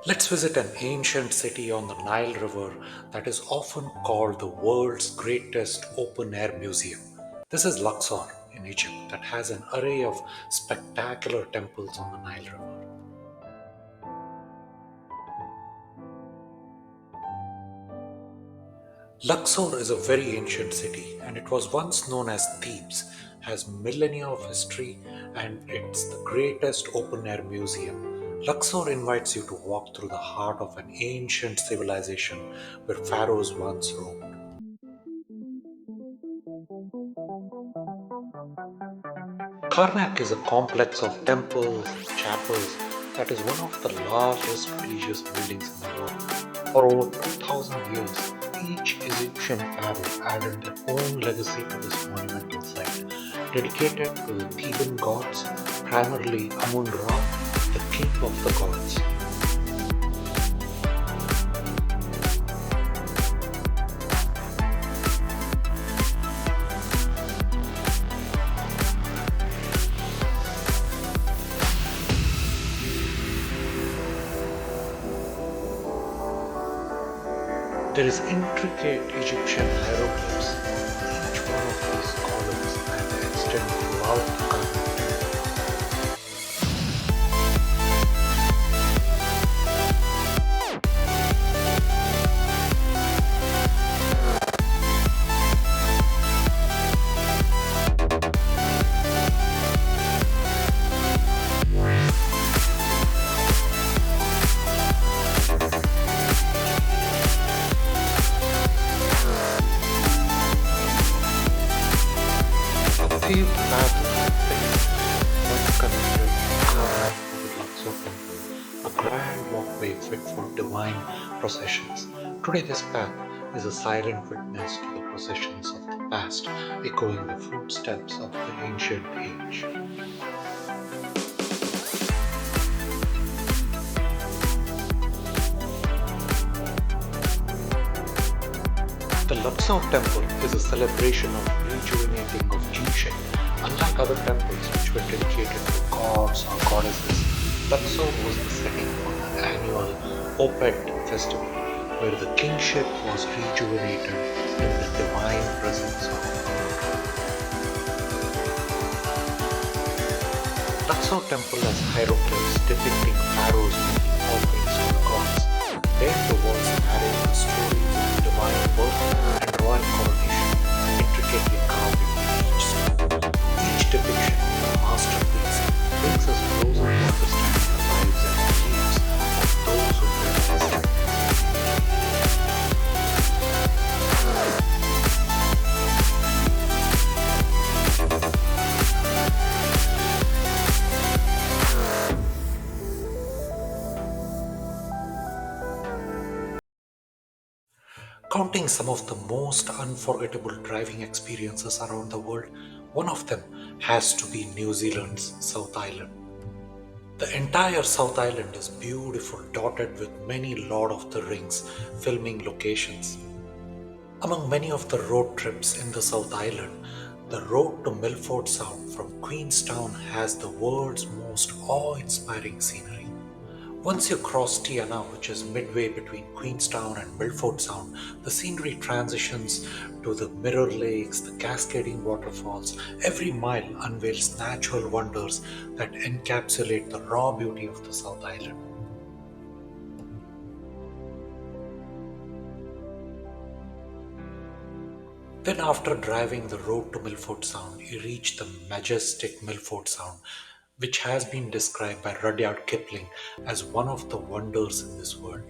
Let's visit an ancient city on the Nile River that is often called the world's greatest open air museum. This is Luxor in Egypt that has an array of spectacular temples on the Nile River. Luxor is a very ancient city and it was once known as Thebes, has millennia of history, and it's the greatest open air museum. Luxor invites you to walk through the heart of an ancient civilization where pharaohs once roamed. Karnak is a complex of temples and chapels that is one of the largest religious buildings in the world. For over 2000 years, each Egyptian pharaoh added their own legacy to this monumental site, dedicated to the Theban gods, primarily Amun-Ra, the king of the gods. There is intricate Egyptian hieroglyphs on each one of these columns and extend throughout the Karnak. A paved path once connected Karnak with Luxor temple, a grand walkway fit for divine processions. Today, this path is a silent witness to the processions of the past, echoing the footsteps of the ancient age. The Luxor temple is a celebration of rejuvenating of Qin Shi. Unlike other temples which were dedicated to gods or goddesses, Luxor was the setting for the annual Opet festival, where the kingship was rejuvenated in the divine presence of God. Luxor temple has hieroglyphs depicting pharaohs making offerings to the gods. Their the walls narrate the stories of divine birth and royal coronation, intricately carved into each stone. Each depiction, a masterpiece, brings us closer to understanding the lives and beliefs of those who built this temple. Counting some of the most unforgettable driving experiences around the world, one of them has to be New Zealand's South Island. The entire South Island is beautiful, dotted with many Lord of the Rings filming locations. Among many of the road trips in the South Island, the road to Milford Sound from Queenstown has the world's most awe-inspiring scenery. Once you cross Tiana, which is midway between Queenstown and Milford Sound, the scenery transitions to the mirror lakes, the cascading waterfalls. Every mile unveils natural wonders that encapsulate the raw beauty of the South Island. Then, after driving the road to Milford Sound, you reach the majestic Milford Sound, which has been described by Rudyard Kipling as one of the wonders in this world.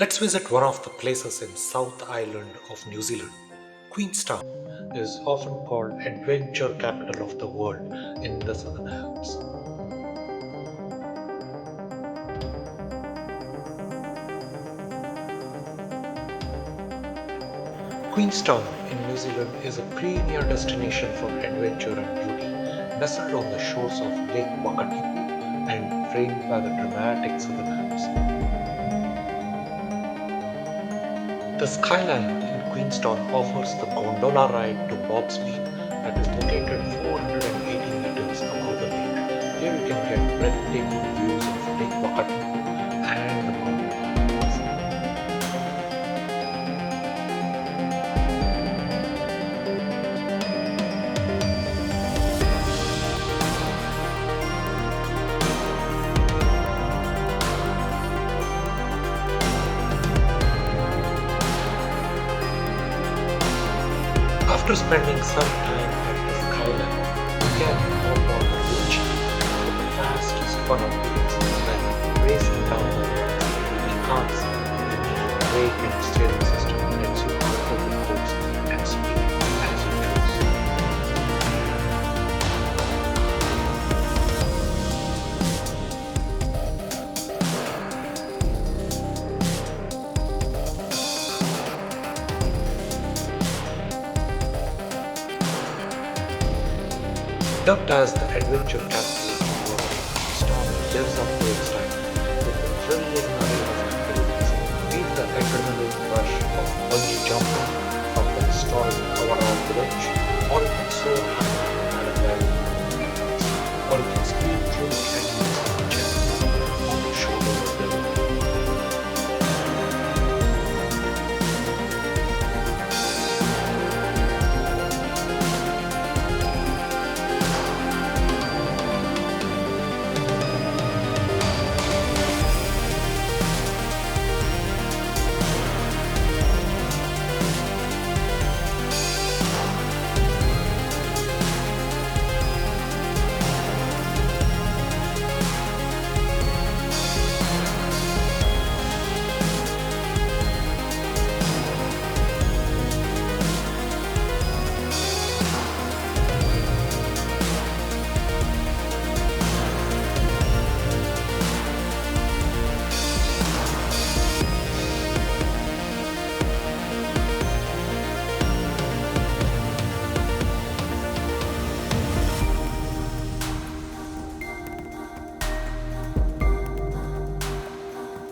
Let's visit one of the places in South Island of New Zealand. Queenstown is often called adventure capital of the world in the Southern Alps. Queenstown in New Zealand is a premier destination for adventure and beauty, nestled on the shores of Lake Wakatipu and framed by the dramatic Southern Alps. The skyline in Queenstown offers the gondola ride to Bob's Peak that is located 480 meters above the lake. Here you can get breathtaking views of Lake Wakatipu and the mountains. After spending some time at the skyline, you can hop on the beach with the fastest fun on wheels like racing down the road. The cars with the brake and steering system lets you control the course and speed as you choose. Dubbed as the adventure capital,